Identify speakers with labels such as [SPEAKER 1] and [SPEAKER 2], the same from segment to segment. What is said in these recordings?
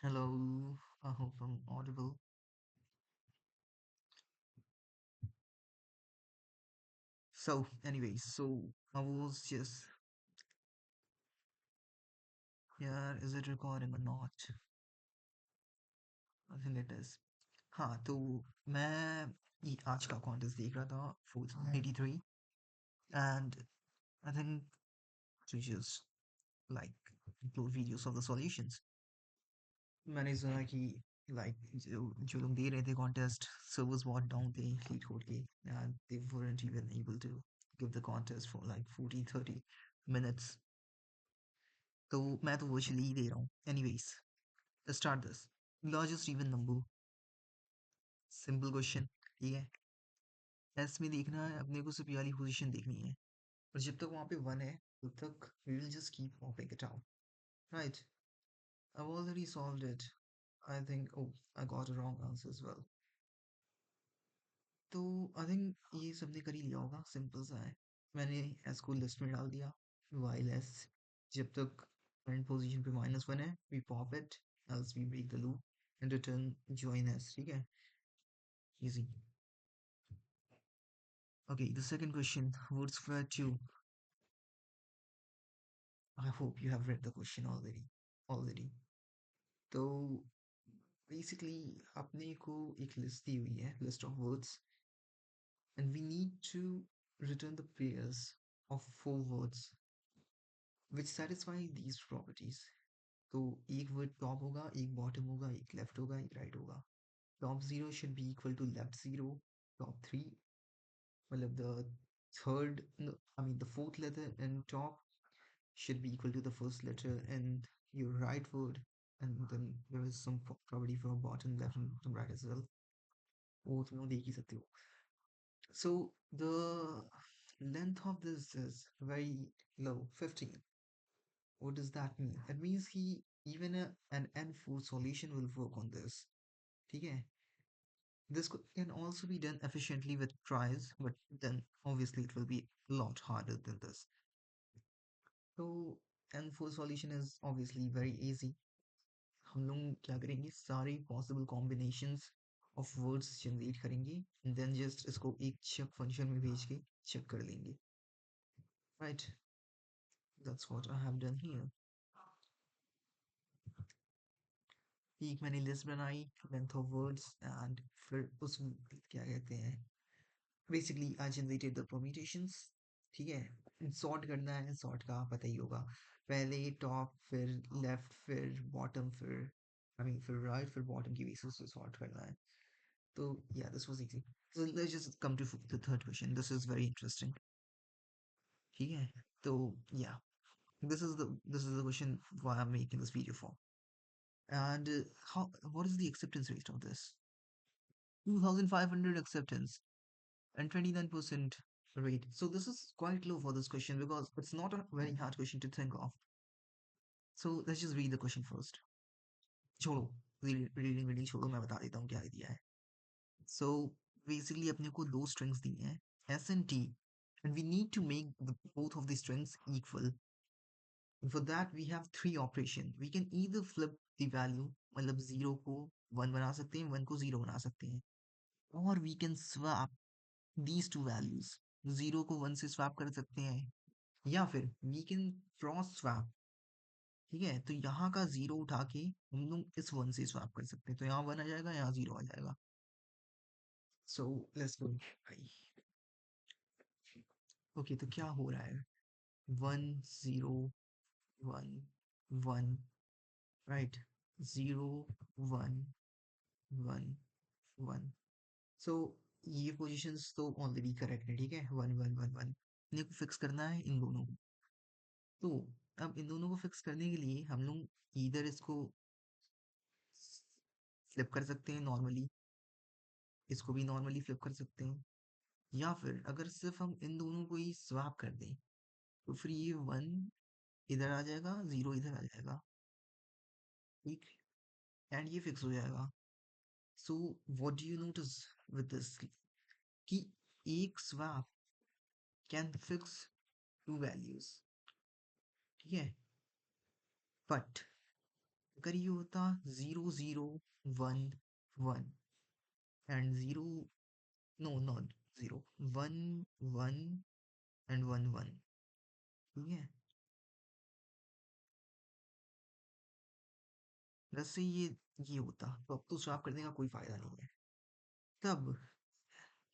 [SPEAKER 1] Hello, I hope I'm audible. So I was just, यार, is it recording or not? I think it is. हाँ, तो मैं ये आज का कॉन्टेस्ट देख रहा था, Foods 83, and I think to just like upload videos of the solutions. मैंने सुना कि like जो लोग दे रहे थे कॉन्टेस्ट servers what down थे हीट कोड के, and they weren't even able to give the contest for like 40-30 minutes. तो मैं तो वर्चुअली ही दे रहा हूँ. Anyways, let's start this. Largest even number. Simple question. ठीक है. टेस्ट में देखना है, अपने को सिर्फ ये वाली पोजीशन देखनी है. और जब तक वहाँ पे वन है तब तक we will just keep popping it out. Right. I've already solved it. I think, oh, I got a wrong answer as well. तो आई थिंक ये सबने कर ही लिया होगा. सिंपल सा है. मैंने एस को लिस्ट में डाल दिया. वाइल एस जब तक करंट पोजीशन पे -1 है we pop it, else we break the loop and return join S. ठीक है. Easy. Okay, the second question, word square 2. I hope you have read the question already. तो basically अपने को एक लिस्ट दी हुई है, list of words, and we need to return the pairs of four words which satisfy these properties. तो एक word top होगा, एक बॉटम होगा, एक लेफ्ट होगा, एक राइट होगा. Top zero should be equal to left zero. Top three मतलब the third, no, I mean the fourth letter in top should be equal to the first letter in your right word, and then there is some property for bottom left and bottom right as well. वो तुम लोग देख ही सकते हो. So the length of this is very low, 15. What does that mean? It means he even an N4 solution will work on this. ठीक है. This can also be done efficiently with tries, but then obviously it will be a lot harder than this. So N4 solution is obviously very easy. हम लोग क्या करेंगे, सारे possible combinations of words generate करेंगे and then just इसको एक check function में भेज के check कर लेंगे. Right. That's what I have done here. एक मैंने लिस्ट बनाई, लेंथ ऑफ वर्ड्स, एंड फिर उस क्या कहते हैं, basically I generated the permutations. ठीक है. सॉर्ट करना है, सॉर्ट का पता ही होगा. पहले टॉप, फिर लेफ्ट, फिर बॉटम, फिर आई मीन फिर राइट, फिर बॉटम की बेसिस पे सॉर्ट करना है. तो yeah this was easy. So let's just come to the third question. This is very interesting. ठीक है. तो या this is the question why I'm making this video for. And how what is the acceptance rate of this? 2500 acceptance and 29% rate. So this is quite low for this question because it's not a very hard question to think of. So let's just read the question first. छोड़ो, reading छोड़ो, मैं बता देता हूँ क्या दिया है. So basically अपने को दो strings दी हैं, S and T, and we need to make both of the strings equal. And for that we have three operations. We can either flip the value, मतलब 0 को 1 बना सकते हैं, 1 को 0 बना सकते हैं, or we can swap these two values. 0 को 1 से swap कर सकते हैं, या फिर we can cross swap. ठीक है. तो यहाँ का 0 उठा के हम लोग इस 1 से swap कर सकते हैं, तो यहाँ 1 आ जाएगा, यहाँ 0 आ जाएगा. So let's go. ओके, तो क्या हो रहा है, 1 0 1 1, राइट. 0 1 1 1. सो ये पोजीशंस तो ऑलरेडी करेक्ट है. ठीक है. 1 1 1 1 इन्हें को फिक्स करना है इन दोनों को. तो अब इन दोनों को फिक्स करने के लिए हम लोग इधर इसको फ्लिप कर सकते हैं नॉर्मली, इसको भी नॉर्मली फ्लिप कर सकते हैं, या फिर अगर सिर्फ हम इन दोनों को ही स्वैप कर दें तो फिर ये 1 इधर आ जाएगा, 0 इधर आ जाएगा. ठीक. एंड ये फिक्स हो जाएगा. So what do you notice with this, कि एक swap can fix to values. ठीक है. बट अगर ये होता 0 0 1 1 एंड 0, नो नॉट 0, 1 1 एंड 1 1, ठीक है, वैसे ये होता तो अब तो स्वैप करने का कोई फायदा नहीं है तब,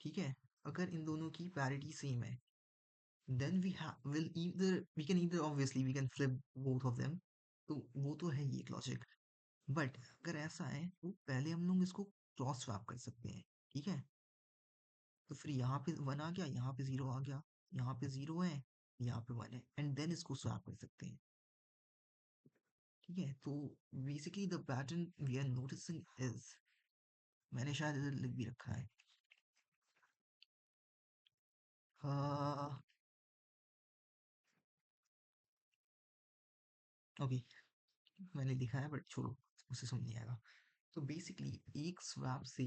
[SPEAKER 1] ठीक है। अगर इन दोनों की पैरिटी सेम है, then we can either obviously we can flip both of them, तो वो तो है ही एक लॉजिक। बट अगर ऐसा है तो पहले हम लोग इसको क्रॉस स्वैप कर सकते हैं, ठीक है। तो फिर यहाँ पे 1 आ गया, यहाँ पे 0 आ गया, यहाँ पे 0 है, यहाँ पे 1 है, एंड देन इसको स्वैप कर सकते हैं, ठीक है। तो basically the pattern we are noticing is, मैंने शायद इधर लिख भी रखा है, ओके, मैंने लिखा है बट छोड़ो, उसे समझ नहीं आएगा। तो बेसिकली एक स्वैप से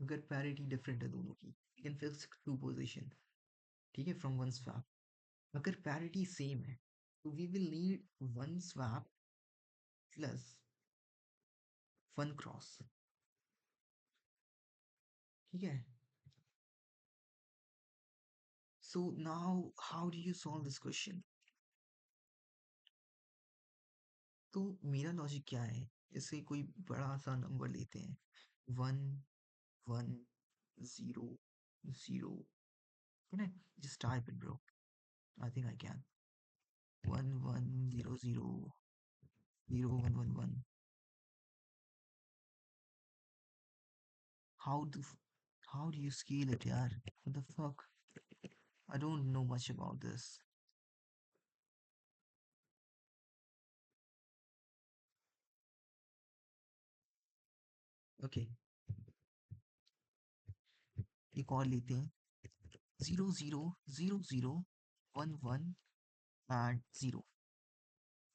[SPEAKER 1] अगर पैरिटी डिफरेंट है दोनों की, you can fix two position, ठीक है, फ्रॉम वन स्वैप। अगर पैरिटी सेम है तो we will need one swap plus one cross, ठीक है। So now how do you solve this question? तो मेरा लॉजिक क्या है, इसे कोई बड़ा सा नंबर लेते हैं, 1 1 0 0, can I just type it, bro? I think I can. 1 1 0 0 0 1 1 1. How do how do you scale it, yaar? What the fuck? I don't know much about this. Okay, एक और लेते हैं, 0 0 0 0 1 1 and 0.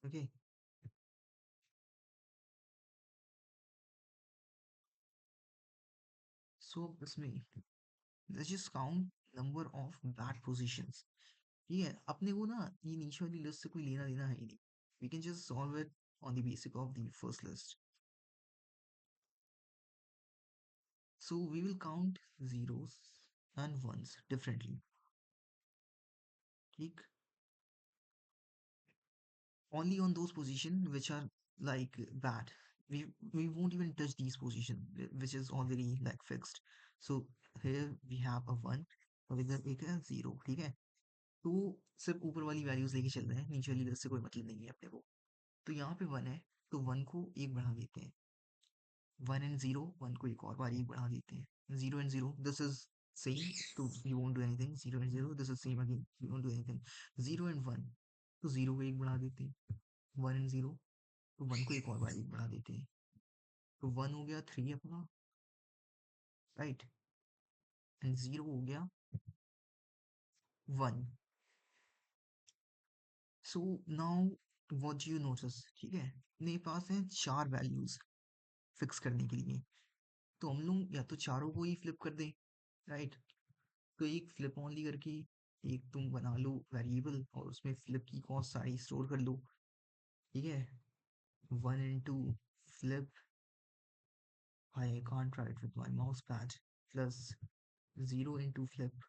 [SPEAKER 1] Okay, so इसमें let's just count number of bad positions. ठीक है, अपने को ना ये नीचे वाली लिस्ट से कोई लेना देना है ही नहीं. We can just solve it on the basic of the first list. So we will count zeros and ones differently. ठीक, only on those positions which are like bad. We won't even touch these positions which is already like fixed. So here we have a 1 और इधर एक है 0, ठीक है। तो सिर्फ ऊपर वाली वैल्यूज लेके चल रहे हैं, नीचे वाली से कोई मतलब नहीं है अपने को। तो यहाँ पे 1 है, तो 1 को एक बढ़ा देते हैं, 1 एंड 0, 1 को एक और बार एक बढ़ा देते हैं, 0 एंड 0 दिस इज सेम, तो you won't do anything, 0 and 0 this is same again, you won't do anything, 0 and 1, तो 0 को एक बढ़ा देते हैं, 1 एंड 0, तो 1 को एक और बार एक बढ़ा देते हैं, तो 1 हो गया 3 अपना, राइट, एंड 0 हो गया 1। So now what do you notice, ठीक है, मेरे पास है 4 वैल्यूज फिक्स करने के लिए, तो हम लोग या तो चारों को ही फ्लिप कर दें, राइट। तो एक फ्लिप ओनली करके एक तुम बना लो वेरिएबल और उसमें फ्लिप की कॉस्ट सारी स्टोर कर लो, ठीक है। 1 into flip, I can't write with my mouse pad, plus 0 into flip,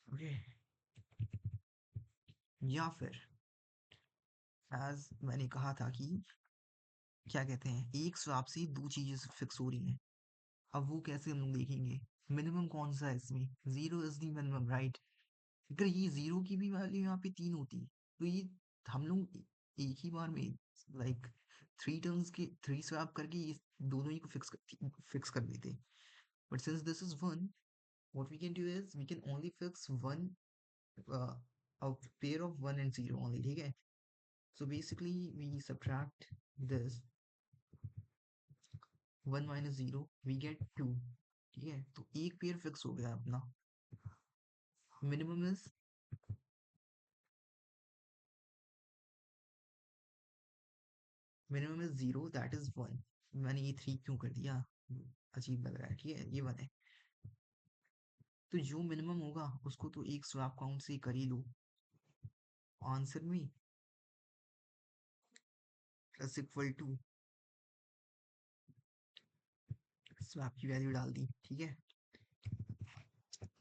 [SPEAKER 1] okay. या फिर एज मैंने कहा था कि क्या कहते हैं, एक स्वैप से दो चीजें फिक्स हो रही हैं, अब वो कैसे हम लोग देखेंगे, मिनिमम कौन सा है इसमें, 0 इज दी मिनिमम, राइट। अगर ये 0 की भी वैल्यू यहाँ पे 3 होती तो ये हम लोग एक ही बार में लाइक 3 टर्म्स के 3 स्वैप करके ये दोनों ही को फिक्स कर देते। But since this is 1, what we can do is we can only fix one a pair of 1 and 0 only, ठीक है। So basically we subtract this 1 minus 0, we get 2, ठीक है। तो एक पेयर फिक्स हो गया अपना, minimum is minimum is 0, that is 1। मैंने ये 3 क्यों कर दिया, अजीब लग रहा है, ठीक है, ये 1 है। तो जो मिनिमम होगा उसको तो एक स्वैप काउंट से कर ही लो, आंसर में प्लस इक्वल टू स्वैप की वैल्यू डाल दी, ठीक है।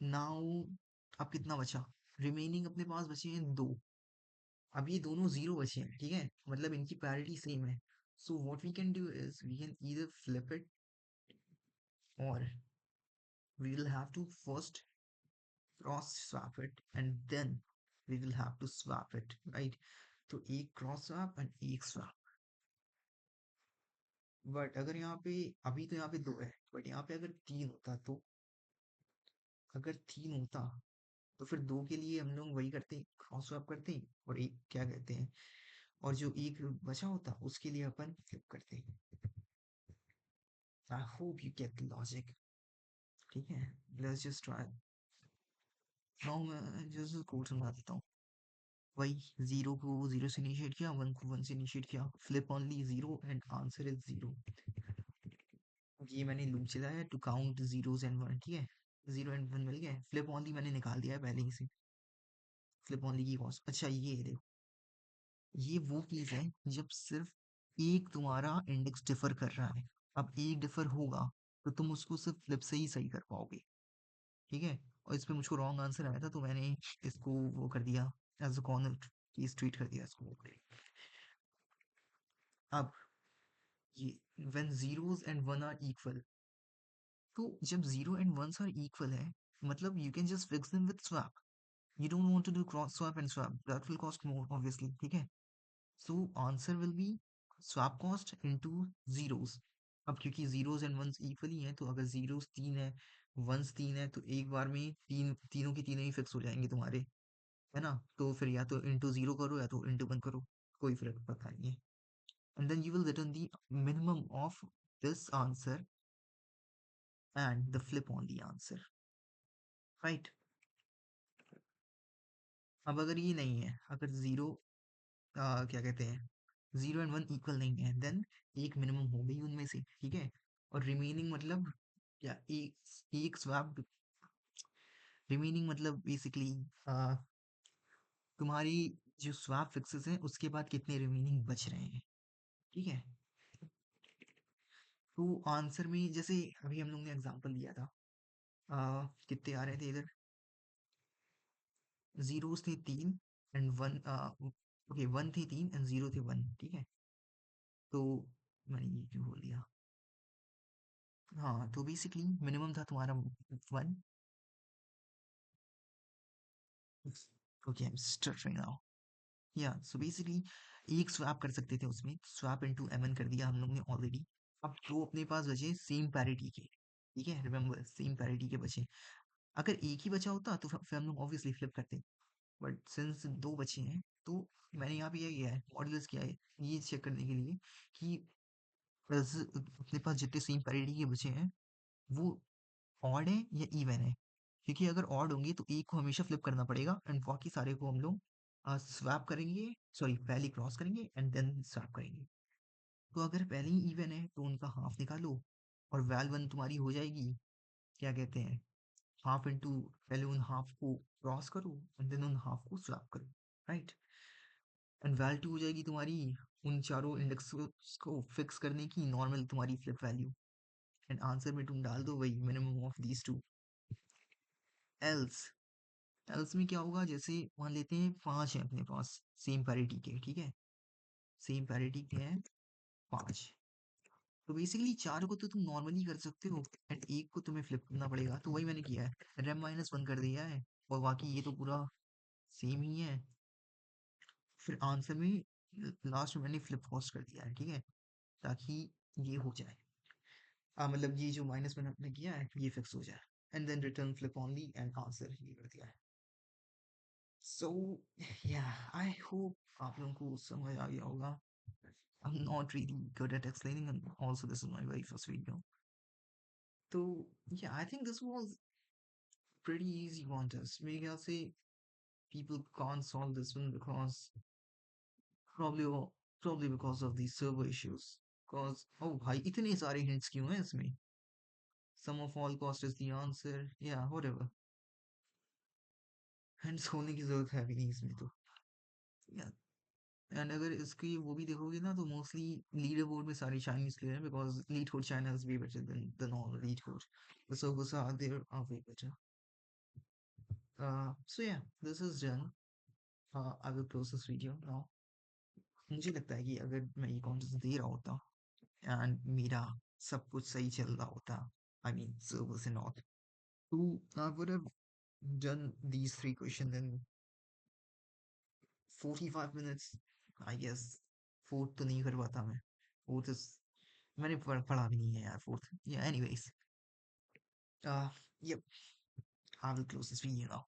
[SPEAKER 1] नाउ अब कितना बचा? रिमेनिंग अपने पास बचे हैं दो। अब ये दोनों जीरो बचे हैं, ठीक है, मतलब इनकी पैरिटी सेम है। So what we can do is we can either flip it और we will have to first cross swap it and then we will have to swap it, right. तो एक क्रॉस स्वैप एंड एक swap. But अगर यहाँ पे अभी तो यहाँ पे दो है, बट यहाँ पे अगर तीन होता तो, अगर तीन होता तो फिर दो के लिए हम लोग वही करते, क्रॉस स्वैप करते, और एक क्या कहते हैं, और जो एक बचा होता उसके लिए अपन फ्लिप करते। I hope you get the logic, ठीक है। Let's just try. नाउ मैं जस्ट कोड समझा देता हूँ। वही जीरो को जीरो से इनिशिएट किया, वन को वन से इनिशिएट किया, flip only zero and answer is zero. ये मैंने लूप चलाया to count zeros and one, ठीक है। जीरो एंड वन मिल गए, फ्लिप ओनली मैंने निकाल दिया है पहले ही से। फ्लिप ओनली की कॉस्ट, अच्छा ये देखो, ये वो केस है जब सिर्फ एक तुम्हारा इंडेक्स डिफर कर रहा है। अब एक डिफर होगा तो तुम उसको सिर्फ फ्लिप से ही सही कर पाओगे, ठीक है। और इस पे मुझको रॉन्ग आंसर आया था तो मैंने इसको वो कर दिया, as a corner case treat कर दिया इसको। अब ये when zeros and one are equal, तो जब zero and ones are equal है, मतलब you can just fix them with swap. You don't want to do cross swap and swap, that will cost more obviously, ठीक है। So answer will be swap cost into zeros. अब क्योंकि zeros and ones equal ही हैं, तो अगर zeros तीन है, वंस तीन है, तो एक बार में तीन तीनों के तीनों ही फिक्स हो जाएंगे तुम्हारे, है ना। तो फिर या तो इंटू जीरो करो या तो इंटू वन करो, कोई फर्क पड़ता नहीं है। And then you will return the minimum of this answer and the flip on the answer, right? अब अगर ये नहीं है, अगर जीरो क्या कहते हैं, जीरो एंड वन इक्वल नहीं है, देन एक मिनिमम हो गई उनमें से, ठीक है। और रिमेनिंग मतलब क्या, एक स्वैप, रिमेनिंग मतलब बेसिकली तुम्हारी जो स्वैप फिक्सेस हैं उसके बाद कितने रिमेनिंग बच रहे हैं, ठीक है। तो आंसर में जैसे अभी हम लोग ने एग्जांपल लिया था, कितने आ रहे थे इधर, जीरोस थे तीन एंड वन, ओके वन थे तीन एंड जीरो थे वन, ठीक है। तो मैंने ये क्यों बोल दिया, हाँ, तो बेसिकली मिनिमम था तुम्हारा one. Okay I am stuttering now. या सो बेसिकली एक स्वैप कर सकते थे उसमें, स्वैप इनटू mn कर दिया हम लोग ने ऑलरेडी। अब दो अपने पास बचे सेम पैरिटी के, ठीक है, रिमेंबर सेम पैरिटी के बचे। अगर एक ही बचा होता तो फिर हम लोग ऑब्वियसली फ्लिप करते, बट सिंस दो बचे हैं तो मैंने यहाँ पे ये किया है, मॉड्यूलस किया है, ये चेक करने के लिए कि अपने पास जितने सेम पैरिटी के बचे हैं वो ऑड है या इवन है। क्योंकि अगर ऑड होंगे तो एक को हमेशा फ्लिप करना पड़ेगा एंड बाकी सारे को हम लोग स्वैप करेंगे, सॉरी पहले क्रॉस करेंगे एंड देन स्वैप करेंगे। तो अगर पहले ही इवन है तो उनका हाफ निकालो और वैल वन तुम्हारी हो जाएगी, क्या कहते हैं, हाफ इंटू, पहले उन हाफ को क्रॉस करो एंड देन उन हाफ को स्वैप करो, राइट। एंड वैल टू हो जाएगी तुम्हारी उन चारों इंडेक्स को फिक्स करने की नॉर्मल तुम्हारी फ्लिप वैल्यू, एंड आंसर में तुम डाल दो वही minimum of these two. Else, else में क्या होगा, जैसे मान लेते हैं पांच है अपने पास सेम पैरिटी के, ठीक है, सेम पैरिटी के हैं पांच। तो बेसिकली चार को तो तुम नॉर्मली कर सकते हो एंड एक को तुम्हें फ्लिप करना पड़ेगा, तो वही मैंने किया है, रेम माइनस वन कर दिया है, और बाकी ये तो पूरा सेम ही है। फिर आंसर में लास्ट में मैंने फ्लिप कॉस्ट कर दिया है, ठीक है, ताकि ये हो जाए, मतलब ये जो माइनस वन आपने किया है ये फिक्स हो जाए, and then return flip only and answer ये कर दिया है। सो या आई होप आप लोगों को समझ आ गया होगा। I'm not really good at explaining, and also this is my very first video. So yeah, I think this was pretty easy contest. मेरे ख्याल से people can't solve this one because probably probably because of the server issues. Because oh भाई इतने सारे hints क्यों हैं इसमें? Sum of all cost is the answer. Yeah, whatever. Hints होने की जरूरत है भी नहीं इसमें तो. एंड अगर इसकी वो भी देखोगे ना तो मोस्टली लीडर बोर्ड में सारी चाइनीज प्लेयर हैं because leet code China is way better than the non leet code the servers are there are way better. So yeah, this is done. I will close this video now. मुझे लगता है कि अगर मैं ये contest दे रहा होता and मेरा सब कुछ सही चल रहा होता, I mean servers and all, तो I would have done these three questions in 45 minutes, I guess. Fourth तो नहीं कर पाता मैं, फोर्थ इज मैंने पढ़ा भी नहीं है यार fourth. Yeah, anyways, uh yep, I will close this video now.